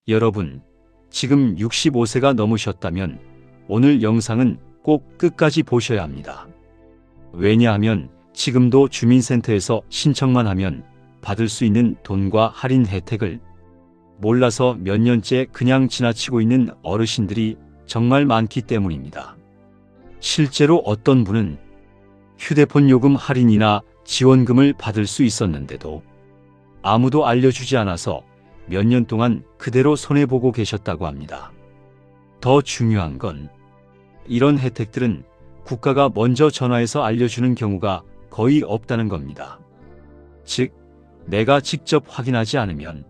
여러분, 지금 65세가 넘으셨다면 오늘 영상은 꼭 끝까지 보셔야 합니다. 왜냐하면 지금도 주민센터에서 신청만 하면 받을 수 있는 돈과 할인 혜택을 몰라서 몇 년째 그냥 지나치고 있는 어르신들이 정말 많기 때문입니다. 실제로 어떤 분은 휴대폰 요금 할인이나 지원금을 받을 수 있었는데도 아무도 알려주지 않아서 몇 년 동안 그대로 손해보고 계셨다고 합니다. 더 중요한 건 이런 혜택들은 국가가 먼저 전화해서 알려주는 경우가 거의 없다는 겁니다. 즉, 내가 직접 확인하지 않으면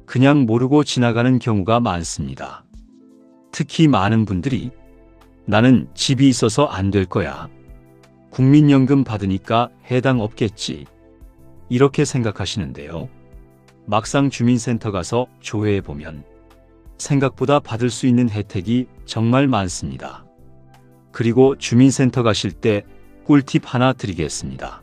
그냥 모르고 지나가는 경우가 많습니다. 특히 많은 분들이 나는 집이 있어서 안 될 거야. 국민연금 받으니까 해당 없겠지. 이렇게 생각하시는데요. 막상 주민센터 가서 조회해보면 생각보다 받을 수 있는 혜택이 정말 많습니다. 그리고 주민센터 가실 때 꿀팁 하나 드리겠습니다.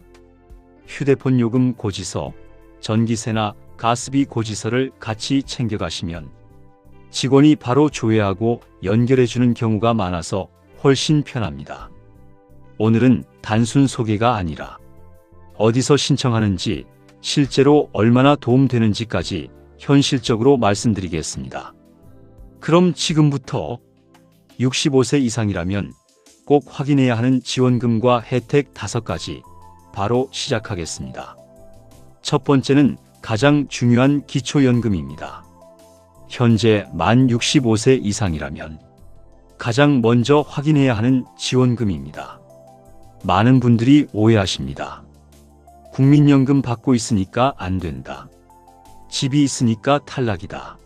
휴대폰 요금 고지서, 전기세나 가스비 고지서를 같이 챙겨가시면 직원이 바로 조회하고 연결해주는 경우가 많아서 훨씬 편합니다. 오늘은 단순 소개가 아니라 어디서 신청하는지, 실제로 얼마나 도움되는지까지 현실적으로 말씀드리겠습니다. 그럼 지금부터 65세 이상이라면 꼭 확인해야 하는 지원금과 혜택 5가지 바로 시작하겠습니다. 첫 번째는 가장 중요한 기초연금입니다. 현재 만 65세 이상이라면 가장 먼저 확인해야 하는 지원금입니다. 많은 분들이 오해하십니다. 국민연금 받고 있으니까 안 된다. 집이 있으니까 탈락이다.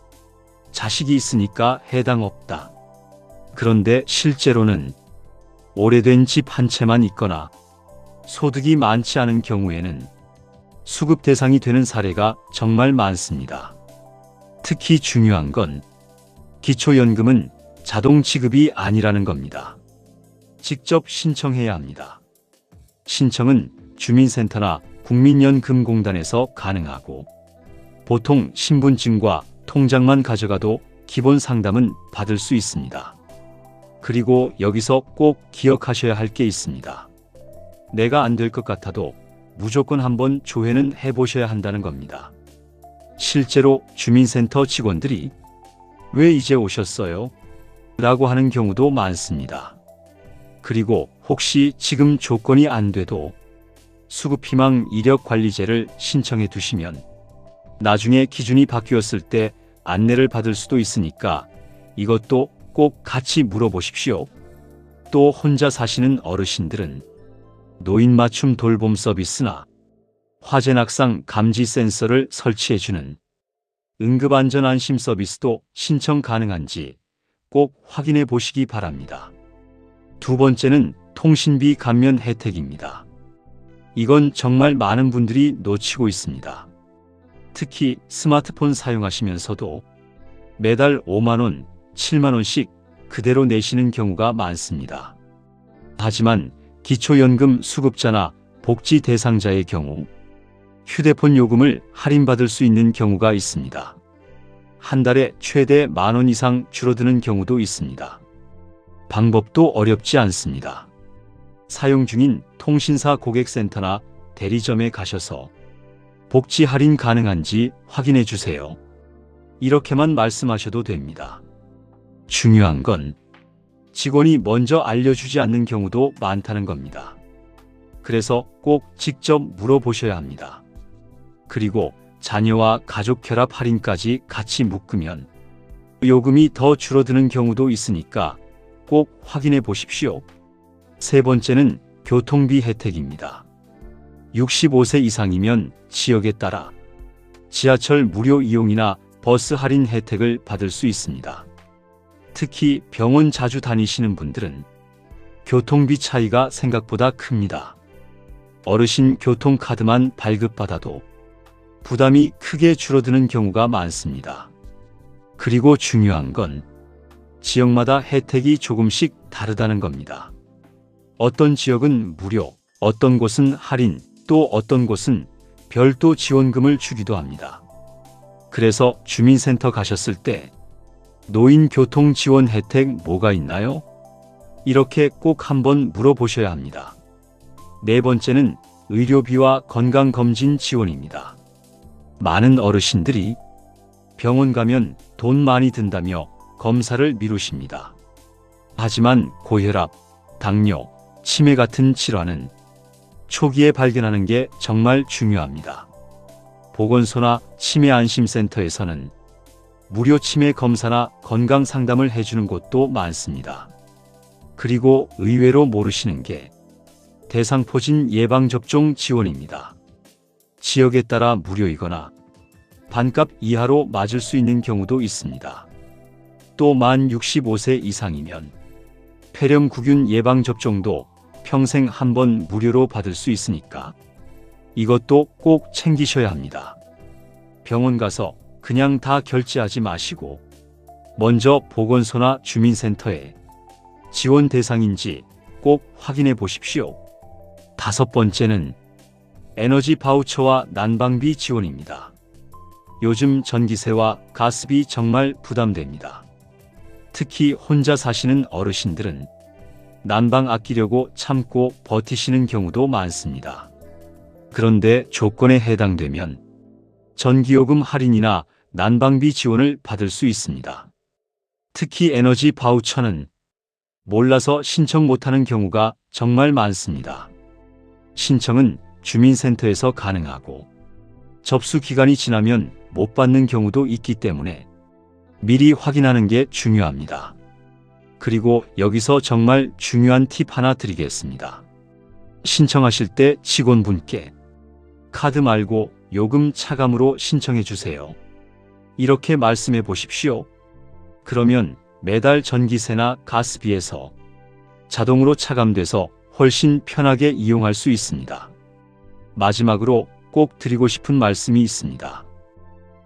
자식이 있으니까 해당 없다. 그런데 실제로는 오래된 집 한 채만 있거나 소득이 많지 않은 경우에는 수급 대상이 되는 사례가 정말 많습니다. 특히 중요한 건 기초연금은 자동 지급이 아니라는 겁니다. 직접 신청해야 합니다. 신청은 주민센터나 국민연금공단에서 가능하고 보통 신분증과 통장만 가져가도 기본 상담은 받을 수 있습니다. 그리고 여기서 꼭 기억하셔야 할 게 있습니다. 내가 안 될 것 같아도 무조건 한번 조회는 해보셔야 한다는 겁니다. 실제로 주민센터 직원들이 왜 이제 오셨어요? 라고 하는 경우도 많습니다. 그리고 혹시 지금 조건이 안 돼도 수급희망 이력관리제를 신청해 두시면 나중에 기준이 바뀌었을 때 안내를 받을 수도 있으니까 이것도 꼭 같이 물어보십시오. 또 혼자 사시는 어르신들은 노인 맞춤 돌봄 서비스나 화재 낙상 감지 센서를 설치해주는 응급안전안심 서비스도 신청 가능한지 꼭 확인해 보시기 바랍니다. 두 번째는 통신비 감면 혜택입니다. 이건 정말 많은 분들이 놓치고 있습니다. 특히 스마트폰 사용하시면서도 매달 5만원, 7만원씩 그대로 내시는 경우가 많습니다. 하지만 기초연금 수급자나 복지 대상자의 경우 휴대폰 요금을 할인받을 수 있는 경우가 있습니다. 한 달에 최대 10,000원 이상 줄어드는 경우도 있습니다. 방법도 어렵지 않습니다. 사용 중인 통신사 고객센터나 대리점에 가셔서 복지 할인 가능한지 확인해 주세요. 이렇게만 말씀하셔도 됩니다. 중요한 건 직원이 먼저 알려주지 않는 경우도 많다는 겁니다. 그래서 꼭 직접 물어보셔야 합니다. 그리고 자녀와 가족 결합 할인까지 같이 묶으면 요금이 더 줄어드는 경우도 있으니까 꼭 확인해 보십시오. 세 번째는 교통비 혜택입니다. 65세 이상이면 지역에 따라 지하철 무료 이용이나 버스 할인 혜택을 받을 수 있습니다. 특히 병원 자주 다니시는 분들은 교통비 차이가 생각보다 큽니다. 어르신 교통카드만 발급받아도 부담이 크게 줄어드는 경우가 많습니다. 그리고 중요한 건 지역마다 혜택이 조금씩 다르다는 겁니다. 어떤 지역은 무료, 어떤 곳은 할인, 또 어떤 곳은 별도 지원금을 주기도 합니다. 그래서 주민센터 가셨을 때 노인 교통 지원 혜택 뭐가 있나요? 이렇게 꼭 한번 물어보셔야 합니다. 네 번째는 의료비와 건강검진 지원입니다. 많은 어르신들이 병원 가면 돈 많이 든다며 검사를 미루십니다. 하지만 고혈압, 당뇨, 치매 같은 질환은 초기에 발견하는 게 정말 중요합니다. 보건소나 치매안심센터에서는 무료 치매 검사나 건강 상담을 해주는 곳도 많습니다. 그리고 의외로 모르시는 게 대상포진 예방접종 지원입니다. 지역에 따라 무료이거나 반값 이하로 맞을 수 있는 경우도 있습니다. 또 만 65세 이상이면 폐렴구균 예방접종도 평생 한 번 무료로 받을 수 있으니까 이것도 꼭 챙기셔야 합니다. 병원 가서 그냥 다 결제하지 마시고 먼저 보건소나 주민센터에 지원 대상인지 꼭 확인해 보십시오. 다섯 번째는 에너지 바우처와 난방비 지원입니다. 요즘 전기세와 가스비 정말 부담됩니다. 특히 혼자 사시는 어르신들은 난방 아끼려고 참고 버티시는 경우도 많습니다. 그런데 조건에 해당되면 전기요금 할인이나 난방비 지원을 받을 수 있습니다. 특히 에너지 바우처는 몰라서 신청 못하는 경우가 정말 많습니다. 신청은 주민센터에서 가능하고 접수 기간이 지나면 못 받는 경우도 있기 때문에 미리 확인하는 게 중요합니다. 그리고 여기서 정말 중요한 팁 하나 드리겠습니다. 신청하실 때 직원분께 카드 말고 요금 차감으로 신청해 주세요. 이렇게 말씀해 보십시오. 그러면 매달 전기세나 가스비에서 자동으로 차감돼서 훨씬 편하게 이용할 수 있습니다. 마지막으로 꼭 드리고 싶은 말씀이 있습니다.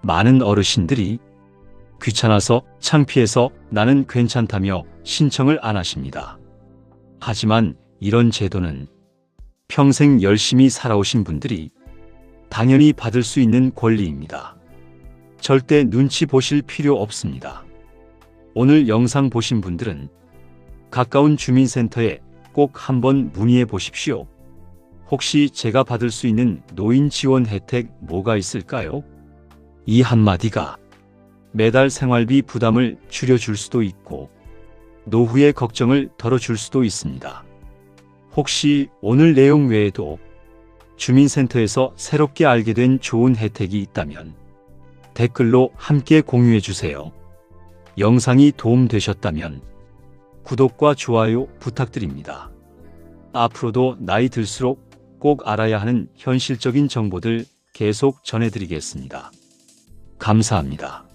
많은 어르신들이 귀찮아서 창피해서 나는 괜찮다며 신청을 안 하십니다. 하지만 이런 제도는 평생 열심히 살아오신 분들이 당연히 받을 수 있는 권리입니다. 절대 눈치 보실 필요 없습니다. 오늘 영상 보신 분들은 가까운 주민센터에 꼭 한번 문의해 보십시오. 혹시 제가 받을 수 있는 노인 지원 혜택 뭐가 있을까요? 이 한마디가 매달 생활비 부담을 줄여줄 수도 있고 노후의 걱정을 덜어줄 수도 있습니다. 혹시 오늘 내용 외에도 주민센터에서 새롭게 알게 된 좋은 혜택이 있다면 댓글로 함께 공유해 주세요. 영상이 도움되셨다면 구독과 좋아요 부탁드립니다. 앞으로도 나이 들수록 꼭 알아야 하는 현실적인 정보들 계속 전해드리겠습니다. 감사합니다.